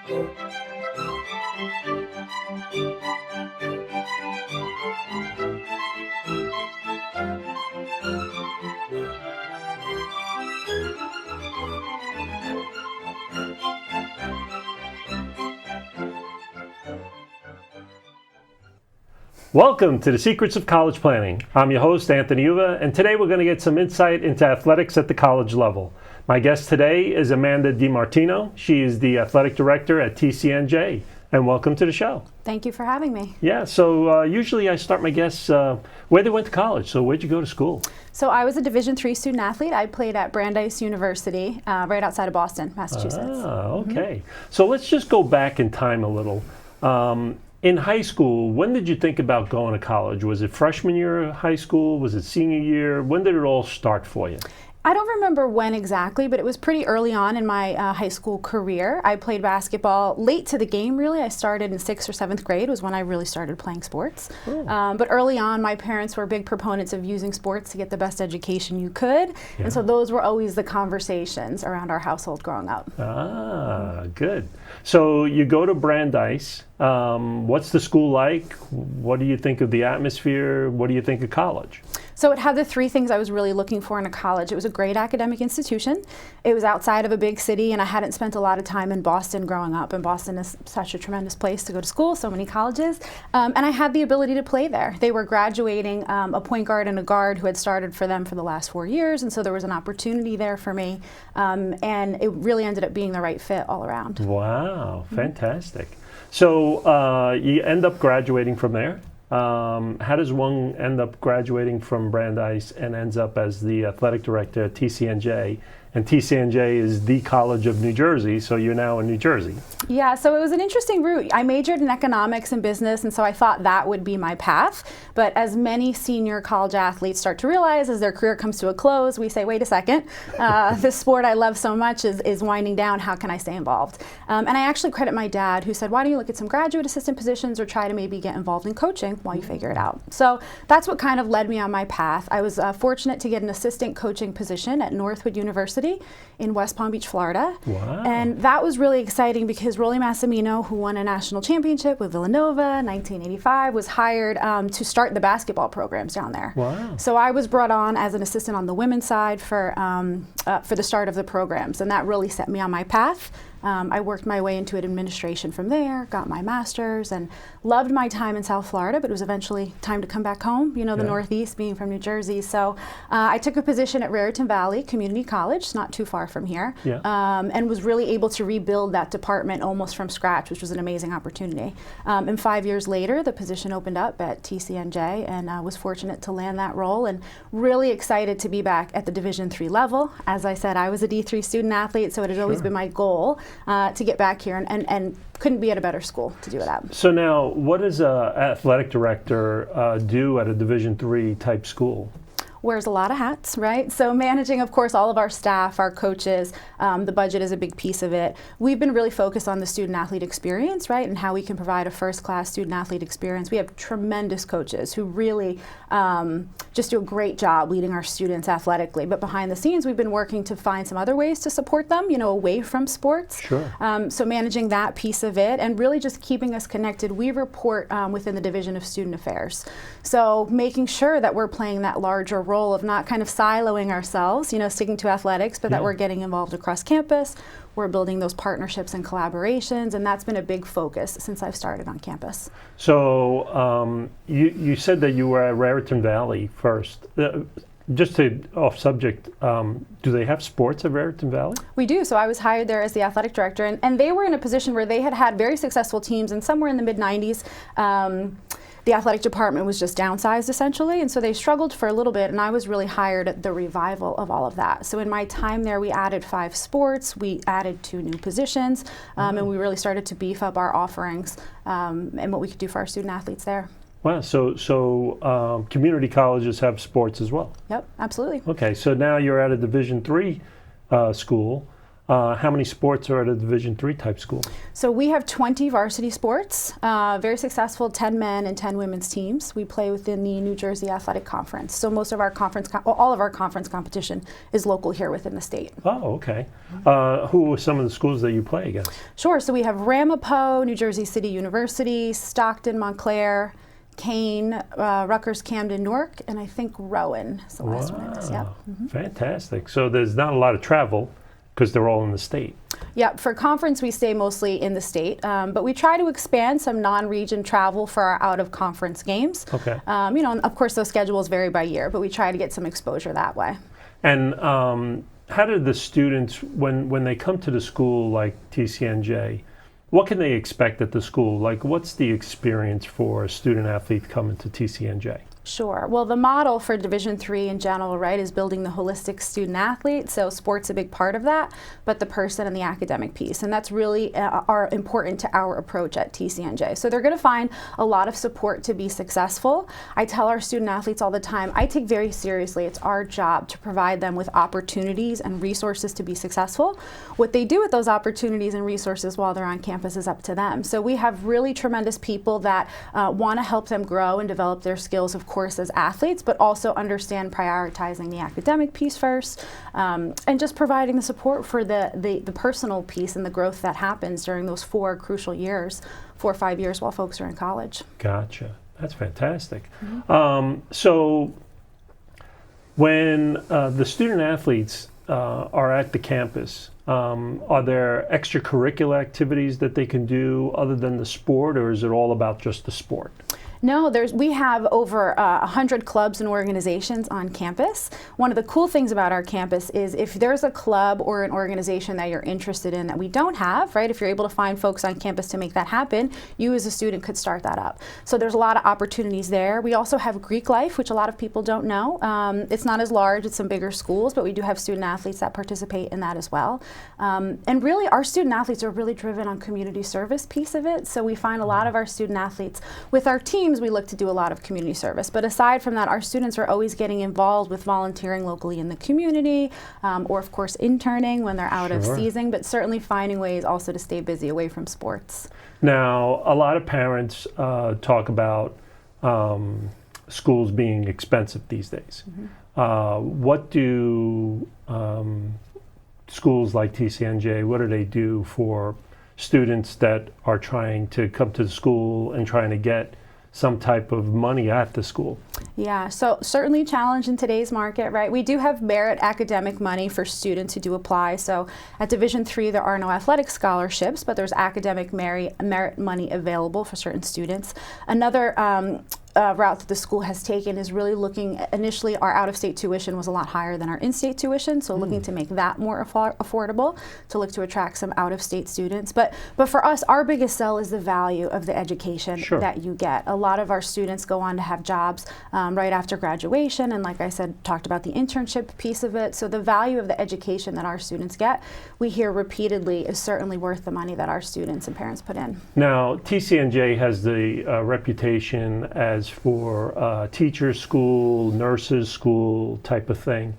Welcome to the Secrets of College Planning. I'm your host, Anthony Uva, and today we're going to get some insight into athletics at the college level. My guest today is Amanda DeMartino. She is the athletic director at TCNJ, and welcome to the show. Thank you for having me. Yeah, so usually I start my guests where they went to college. So where'd you go to school? So I was a Division III student athlete. I played at Brandeis University, right outside of Boston, Massachusetts. Okay. So let's just go back in time a little. In high school, when did you think about going to college? Was it freshman year of high school? Was it senior year? When did it all start for you? I don't remember when exactly, but it was pretty early on in my high school career. I played basketball late to the game, really. I started in 6th or 7th grade was when I really started playing sports. But early on, my parents were big proponents of using sports to get the best education you could. Yeah. And so those were always the conversations around our household growing up. Good. So you go to Brandeis. What's the school like? What do you think of the atmosphere? What do you think of college? So it had the three things I was really looking for in a college. It was a great academic institution. It was outside of a big city, and I hadn't spent a lot of time in Boston growing up. And Boston is such a tremendous place to go to school, so many colleges. And I had the ability to play there. They were graduating a point guard and a guard who had started for them for the last 4 years, and so there was an opportunity there for me. And it really ended up being the right fit all around. Wow, fantastic. So you end up graduating from there. How does one end up graduating from Brandeis and ends up as the athletic director at TCNJ? And TCNJ is the College of New Jersey, so you're now in New Jersey. Yeah, so it was an interesting route. I majored in economics and business, and so I thought that would be my path. But as many senior college athletes start to realize as their career comes to a close, we say, wait a second, this sport I love so much is winding down. How can I stay involved? And I actually credit my dad, who said, why don't you look at some graduate assistant positions or try to maybe get involved in coaching while you figure it out? So that's what kind of led me on my path. I was fortunate to get an assistant coaching position at Northwood University in West Palm Beach, Florida. Wow. And that was really exciting because Rolly Massimino, who won a national championship with Villanova in 1985, was hired to start the basketball programs down there. Wow. So I was brought on as an assistant on the women's side for the start of the programs, and that really set me on my path. I worked my way into administration from there, got my master's, and loved my time in South Florida, but it was eventually time to come back home, the Northeast, being from New Jersey. So I took a position at Raritan Valley Community College, it's not too far from here, and was really able to rebuild that department almost from scratch, which was an amazing opportunity. And 5 years later, the position opened up at TCNJ, and I was fortunate to land that role, and really excited to be back at the Division III level. As I said, I was a D3 student athlete, so it had always been my goal to get back here, and couldn't be at a better school to do it at. So now, what does an athletic director do at a Division III type school? Wears a lot of hats, right? So managing, of course, all of our staff, our coaches, the budget is a big piece of it. We've been really focused on the student-athlete experience, right, and how we can provide a first-class student-athlete experience. We have tremendous coaches who really just do a great job leading our students athletically. But behind the scenes, we've been working to find some other ways to support them, away from sports. Sure. So managing that piece of it and really just keeping us connected. We report within the Division of Student Affairs. So making sure that we're playing that larger role of not kind of siloing ourselves, sticking to athletics, but that we're getting involved across campus. We're building those partnerships and collaborations, and that's been a big focus since I've started on campus. So you said that you were at Raritan Valley first. Just to off subject, do they have sports at Raritan Valley? We do. So I was hired there as the athletic director, and they were in a position where they had very successful teams, and somewhere in the mid-90s, the athletic department was just downsized essentially, and so they struggled for a little bit, and I was really hired at the revival of all of that. So in my time there, we added 5 sports, we added 2 new positions, and we really started to beef up our offerings and what we could do for our student athletes there. Wow, so community colleges have sports as well? Yep, absolutely. Okay, so now you're at a Division III school. How many sports are at a Division III type school? So we have 20 varsity sports, very successful 10 men and 10 women's teams. We play within the New Jersey Athletic Conference. So most of our all of our conference competition is local here within the state. Oh, okay. Who are some of the schools that you play against? Sure. So we have Ramapo, New Jersey City University, Stockton, Montclair, Kane, Rutgers, Camden, Newark, and I think Rowan is the last one I missed. Yep. Fantastic. So there's not a lot of travel because they're all in the state. Yeah, for conference we stay mostly in the state, but we try to expand some non-region travel for our out-of-conference games. Okay. You know, and of course those schedules vary by year, but we try to get some exposure that way. And how do the students, when they come to the school like TCNJ, what can they expect at the school? Like, what's the experience for a student athlete coming to TCNJ? Sure. Well, the model for Division III in general, right, is building the holistic student athlete. So sport's a big part of that, but the person and the academic piece. And that's really are important to our approach at TCNJ. So they're going to find a lot of support to be successful. I tell our student athletes all the time, I take very seriously, it's our job to provide them with opportunities and resources to be successful. What they do with those opportunities and resources while they're on campus is up to them. So we have really tremendous people that want to help them grow and develop their skills, of course, as athletes, but also understand prioritizing the academic piece first, and just providing the support for the personal piece and the growth that happens during those 4 crucial years, 4 or 5 years while folks are in college. Gotcha. That's fantastic. So when the student athletes are at the campus, are there extracurricular activities that they can do other than the sport, or is it all about just the sport? No, we have over 100 clubs and organizations on campus. One of the cool things about our campus is if there's a club or an organization that you're interested in that we don't have, right, if you're able to find folks on campus to make that happen, you as a student could start that up. So there's a lot of opportunities there. We also have Greek Life, which a lot of people don't know. It's not as large, it's some bigger schools, but we do have student athletes that participate in that as well. And really, our student athletes are really driven on community service piece of it. So we find a lot of our student athletes with our team. We look to do a lot of community service, but aside from that, our students are always getting involved with volunteering locally in the community, or of course interning when they're out of season, but certainly finding ways also to stay busy away from sports. Now, a lot of parents talk about schools being expensive these days. What do schools like TCNJ, what do they do for students that are trying to come to the school and trying to get some type of money at the school? Yeah, so certainly challenge in today's market, right? We do have merit academic money for students who do apply. So at Division III, there are no athletic scholarships, but there's academic merit money available for certain students. Another route that the school has taken is really looking, initially our out-of-state tuition was a lot higher than our in-state tuition, so looking to make that more affordable, to look to attract some out-of-state students. But for us, our biggest sell is the value of the education that you get. A lot of our students go on to have jobs right after graduation, and like I said, talked about the internship piece of it. So the value of the education that our students get, we hear repeatedly, is certainly worth the money that our students and parents put in. Now, TCNJ has the reputation as for teachers' school, nurses' school type of thing.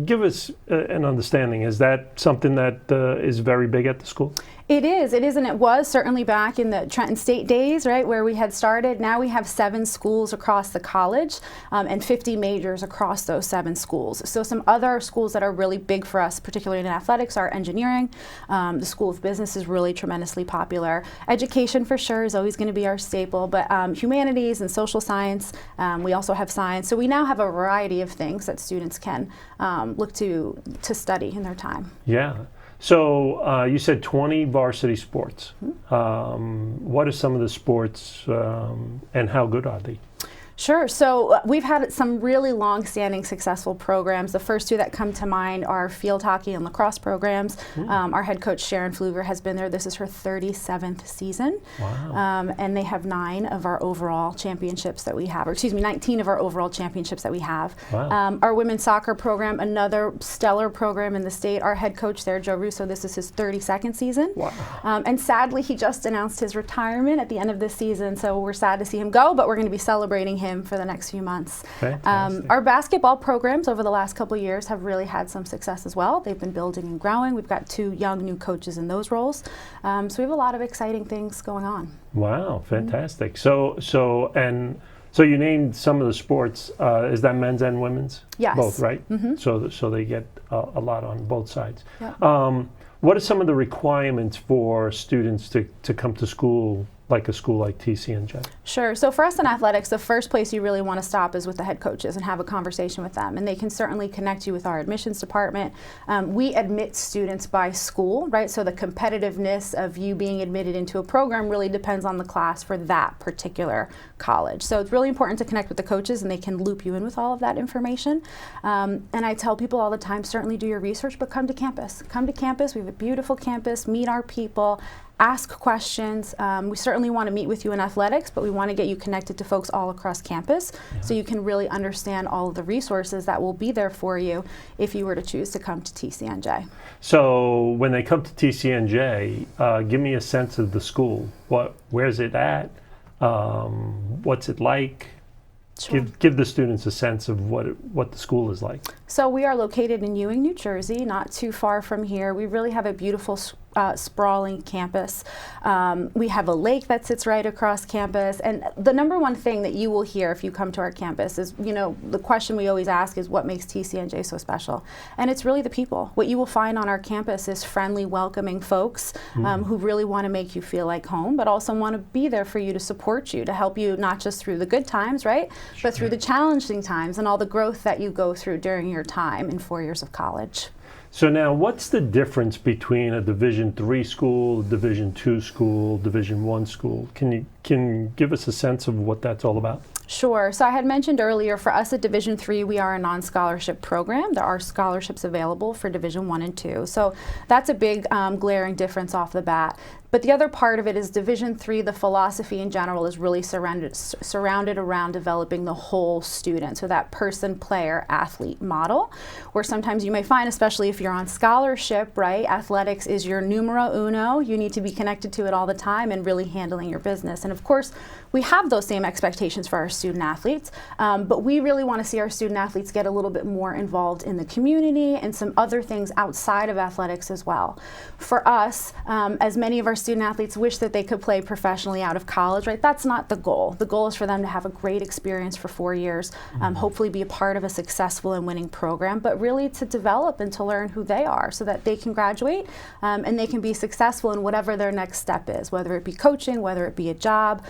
Give us an understanding. Is that something that is very big at the school? It is, and it was certainly back in the Trenton State days, right, where we had started. Now we have 7 schools across the college and 50 majors across those 7 schools. So some other schools that are really big for us, particularly in athletics, are engineering. The School of Business is really tremendously popular. Education for sure is always going to be our staple, but humanities and social science, we also have science. So we now have a variety of things that students can look to study in their time. Yeah. So you said 20 varsity sports. What are some of the sports and how good are they? Sure. So we've had some really long-standing successful programs. The first 2 that come to mind are field hockey and lacrosse programs. Our head coach, Sharon Pfluger, has been there. This is her 37th season. Wow. And they have 9 of our overall championships that we have, or excuse me, 19 of our overall championships that we have. Wow. Our women's soccer program, another stellar program in the state. Our head coach there, Joe Russo, this is his 32nd season. Wow. And sadly, he just announced his retirement at the end of this season, so we're sad to see him go, but we're going to be celebrating him him for the next few months. Fantastic. Our basketball programs over the last couple of years have really had some success as well. They've been building and growing. We've got 2 young new coaches in those roles. So we have a lot of exciting things going on. Wow, fantastic. So you named some of the sports. Is that men's and women's? Yes. Both, right? So they get a lot on both sides. Yeah. What are some of the requirements for students to come to school like TCNJ? Sure. So for us in athletics, the first place you really want to stop is with the head coaches and have a conversation with them. And they can certainly connect you with our admissions department. We admit students by school, right? So the competitiveness of you being admitted into a program really depends on the class for that particular college. So it's really important to connect with the coaches, and they can loop you in with all of that information. And I tell people all the time, certainly do your research, but come to campus. Come to campus. We have a beautiful campus. Meet our people. Ask questions. We certainly want to meet with you in athletics, but we want to get you connected to folks all across campus so you can really understand all of the resources that will be there for you if you were to choose to come to TCNJ. So when they come to TCNJ, give me a sense of the school. Where's it at? What's it like? Sure. Give the students a sense of what the school is like. So we are located in Ewing, New Jersey, not too far from here. We really have a beautiful sprawling campus. We have a lake that sits right across campus. And the number one thing that you will hear if you come to our campus is, the question we always ask is, what makes TCNJ so special? And it's really the people. What you will find on our campus is friendly, welcoming folks who really want to make you feel like home, but also want to be there for you to support you, to help you not just through the good times, right? Sure. But through the challenging times and all the growth that you go through during your time in 4 years of college. So now, what's the difference between a Division III school, Division II school, Division I school? Can you give us a sense of what that's all about? Sure. So I had mentioned earlier, for us at Division III, we are a non-scholarship program. There are scholarships available for Division I and II. So that's a big glaring difference off the bat. But the other part of it is Division III, the philosophy in general is really surrounded around developing the whole student. So that person, player, athlete model, where sometimes you may find, especially if you're on scholarship, right, athletics is your numero uno. You need to be connected to it all the time and really handling your business. And of course, we have those same expectations for our student athletes, but we really want to see our student athletes get a little bit more involved in the community and some other things outside of athletics as well. For us, as many of our student athletes wish that they could play professionally out of college, right? That's not the goal. The goal is for them to have a great experience for 4 years, hopefully be a part of a successful and winning program, but really to develop and to learn who they are so that they can graduate and they can be successful in whatever their next step is, whether it be coaching, whether it be a job.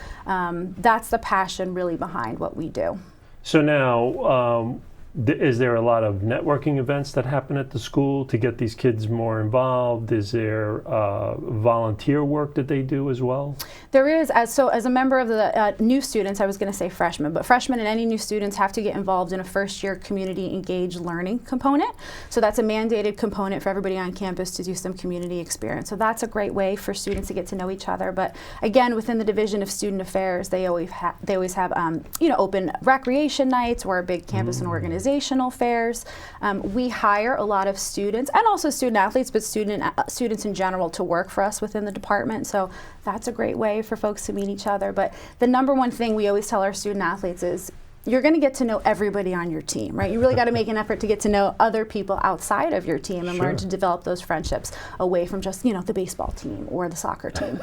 That's the passion really behind what we do. So now, is there a lot of networking events that happen at the school to get these kids more involved? Is there volunteer work that they do as well? There is. As a member of the new students, I was going to say freshmen, but freshmen and any new students have to get involved in a first-year community engaged learning component. So that's a mandated component for everybody on campus to do some community experience. So that's a great way for students to get to know each other. But again, within the Division of Student Affairs, they always have open recreation nights or big campus and organizational fairs. We hire a lot of students and also student athletes, but students in general to work for us within the department. So that's a great way for folks to meet each other. But the number one thing we always tell our student athletes is you're going to get to know everybody on your team, right? You really got to make an effort to get to know other people outside of your team and learn to develop those friendships away from just, the baseball team or the soccer team.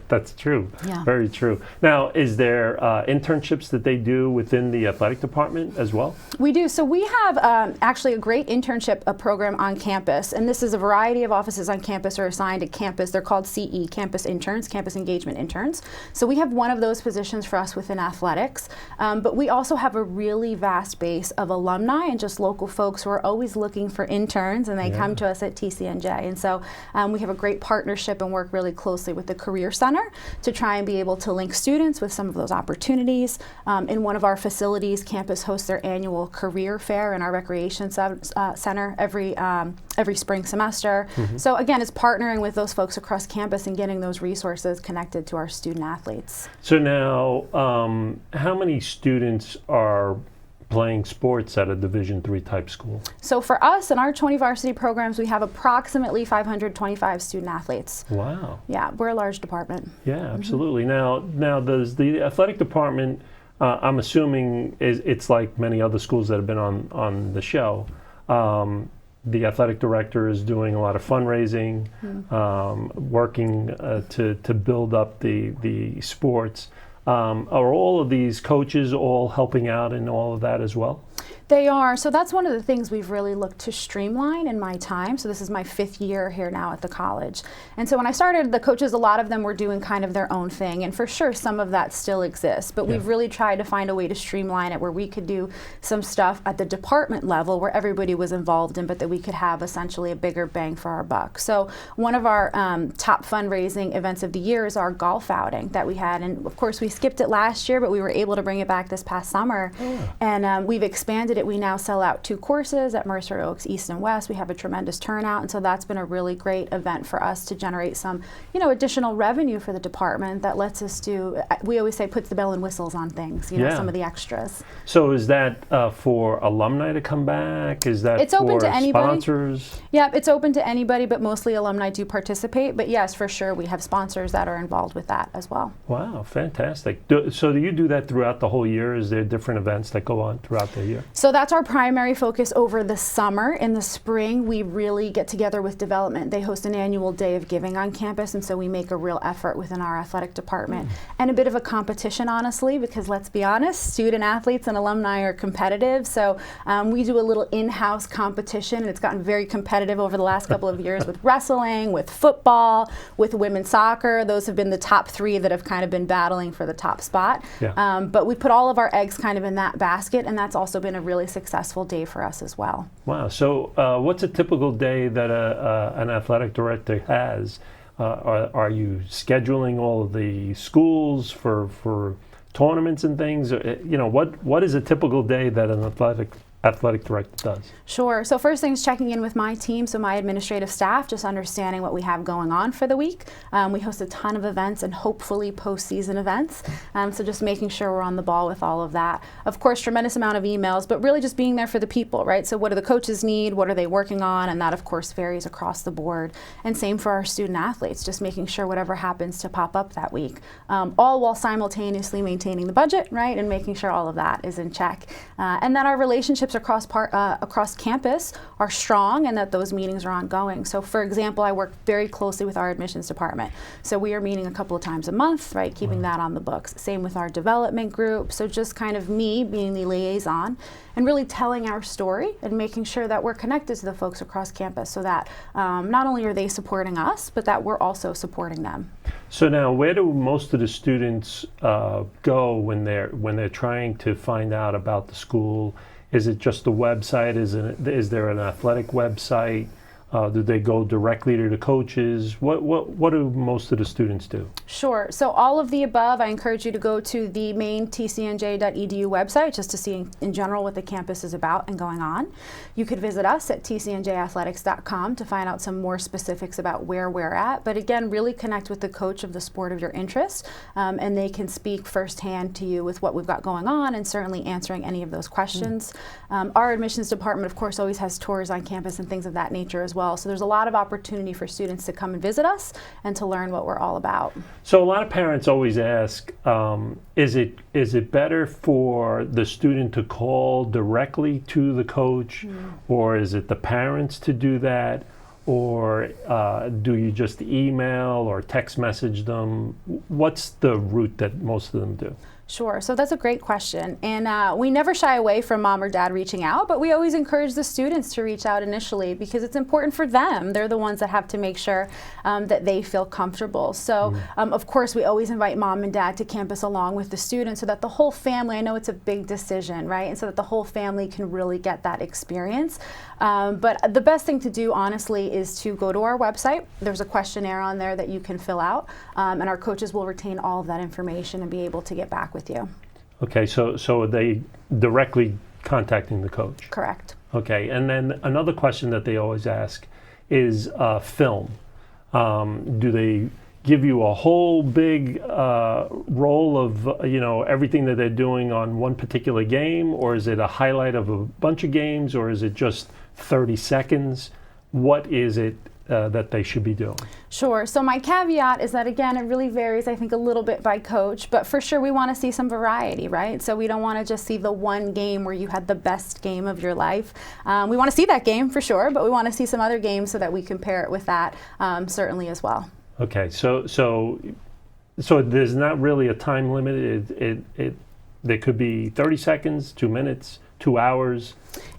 That's true. Yeah. Very true. Now, is there internships that they do within the athletic department as well? We do. So we have actually a great internship program on campus, and this is a variety of offices on campus are assigned to campus. They're called CE, campus interns, campus engagement interns. So we have one of those positions for us within athletics, but we also have a really vast base of alumni and just local folks who are always looking for interns, and they come to us at TCNJ. And so we have a great partnership and work really closely with the Career Center to try and be able to link students with some of those opportunities. In one of our facilities, campus hosts their annual career fair in our recreation center every spring semester. So again, it's partnering with those folks across campus and getting those resources connected to our student athletes. So now, how many students are playing sports at a Division III type school? So for us, in our 20 varsity programs, we have approximately 525 student athletes. Wow. Yeah, we're a large department. Yeah, absolutely. Now does the athletic department I'm assuming it's like many other schools that have been on the show. The athletic director is doing a lot of fundraising, working to build up the sports. Are all of these coaches all helping out in all of that as well? They are. So that's one of the things we've really looked to streamline in my time. So this is my 5th year here now at the college. And so when I started, the coaches, a lot of them were doing kind of their own thing. And for sure, some of that still exists. But we've really tried to find a way to streamline it where we could do some stuff at the department level where everybody was involved in, but that we could have essentially a bigger bang for our buck. So one of our top fundraising events of the year is our golf outing that we had. And of course, we skipped it last year, but we were able to bring it back this past summer. And we've expanded it. We now sell out 2 courses at Mercer Oaks East and West. We have a tremendous turnout, and so that's been a really great event for us to generate some, additional revenue for the department that lets us do. We always say puts the bell and whistles on things. Some of the extras. So is that for alumni to come back? Is that it's open to anybody. Sponsors? Yeah, it's open to anybody, but mostly alumni do participate. But yes, for sure, we have sponsors that are involved with that as well. Wow, fantastic! So do you do that throughout the whole year? Is there different events that go on throughout the year? So that's our primary focus over the summer. In the spring, we really get together with development. They host an annual day of giving on campus, and so we make a real effort within our athletic department. And a bit of a competition, honestly, because let's be honest, student athletes and alumni are competitive. So we do a little in-house competition, and it's gotten very competitive over the last couple of years with wrestling, with football, with women's soccer. Those have been the top 3 that have kind of been battling for the top spot. But we put all of our eggs kind of in that basket, and that's also been a really successful day for us as well. Wow. So what's a typical day that an athletic director has? Are you scheduling all of the schools for tournaments and things? What is a typical day that an athletic director does? Sure. So first thing is checking in with my team, so my administrative staff, just understanding what we have going on for the week. We host a ton of events and hopefully postseason events. So just making sure we're on the ball with all of that. Of course, tremendous amount of emails, but really just being there for the people, right? So what do the coaches need? What are they working on? And that, of course, varies across the board. And same for our student athletes, just making sure whatever happens to pop up that week, all while simultaneously maintaining the budget, right? And making sure all of that is in check. And that our relationships across campus are strong and that those meetings are ongoing. So for example, I work very closely with our admissions department. So we are meeting a couple of times a month, right, keeping that on the books. Same with our development group. So just kind of me being the liaison and really telling our story and making sure that we're connected to the folks across campus so that not only are they supporting us, but that we're also supporting them. So now, where do most of the students go when they're trying to find out about the school? Is it just the website? Is there an athletic website? Do they go directly to the coaches? What do most of the students do? Sure. So all of the above, I encourage you to go to the main tcnj.edu website just to see in general what the campus is about and going on. You could visit us at tcnjathletics.com to find out some more specifics about where we're at. But again, really connect with the coach of the sport of your interest, and they can speak firsthand to you with what we've got going on and certainly answering any of those questions. Our admissions department, of course, always has tours on campus and things of that nature as well. So there's a lot of opportunity for students to come and visit us and to learn what we're all about. So a lot of parents always ask, is it better for the student to call directly to the coach, or is it the parents to do that, or do you just email or text message them? What's the route that most of them do? Sure. So that's a great question. And we never shy away from mom or dad reaching out, but we always encourage the students to reach out initially because it's important for them. They're the ones that have to make sure that they feel comfortable. So, of course, we always invite mom and dad to campus along with the students so that the whole family, I know it's a big decision, right? And so that the whole family can really get that experience. But the best thing to do, honestly, is to go to our website. There's a questionnaire on there that you can fill out, and our coaches will retain all of that information and be able to get back with you. Okay, so are they directly contacting the coach? Correct. Okay, and then another question that they always ask is film. Do they give you a whole big roll of everything that they're doing on one particular game, or is it a highlight of a bunch of games, or is it just 30 seconds? What is it that they should be doing? Sure. So my caveat is that, again, it really varies, I think, a little bit by coach, but for sure we want to see some variety, right? So we don't want to just see the one game where you had the best game of your life. We want to see that game for sure, but we want to see some other games so that we compare it with that certainly as well. Okay, so there's not really a time limit. There could be 30 seconds, 2 minutes, 2 hours.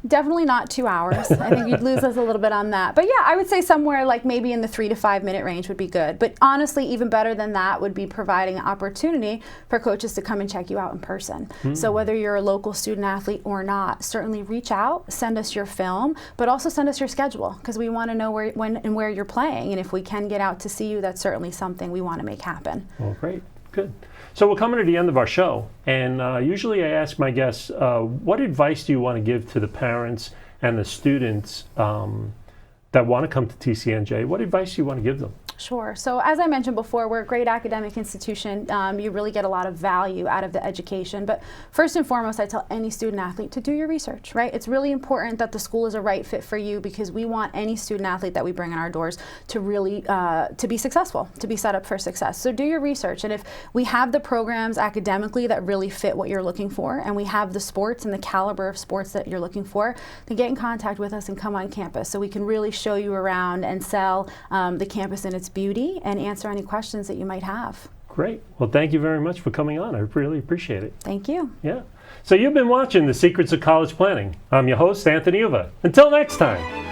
Definitely not 2 hours. I think you'd lose us a little bit on that. But yeah, I would say somewhere like maybe in the 3 to 5 minute range would be good. But honestly, even better than that would be providing an opportunity for coaches to come and check you out in person. So whether you're a local student athlete or not, certainly reach out, send us your film, but also send us your schedule, because we want to know when and where you're playing. And if we can get out to see you, that's certainly something we want to make happen. Well, great. Good. So we're coming to the end of our show, and usually I ask my guests, what advice do you want to give to the parents and the students that want to come to TCNJ? What advice do you want to give them? Sure. So as I mentioned before, we're a great academic institution. You really get a lot of value out of the education. But first and foremost, I tell any student athlete to do your research, right? It's really important that the school is a right fit for you, because we want any student athlete that we bring in our doors to really to be successful, to be set up for success. So do your research. And if we have the programs academically that really fit what you're looking for, and we have the sports and the caliber of sports that you're looking for, then get in contact with us and come on campus so we can really show you around and sell the campus in its beauty and answer any questions that you might have. Great. Well, thank you very much for coming on. I really appreciate it. Thank you. Yeah. So you've been watching The Secrets of College Planning. I'm your host, Anthony Uva. Until next time.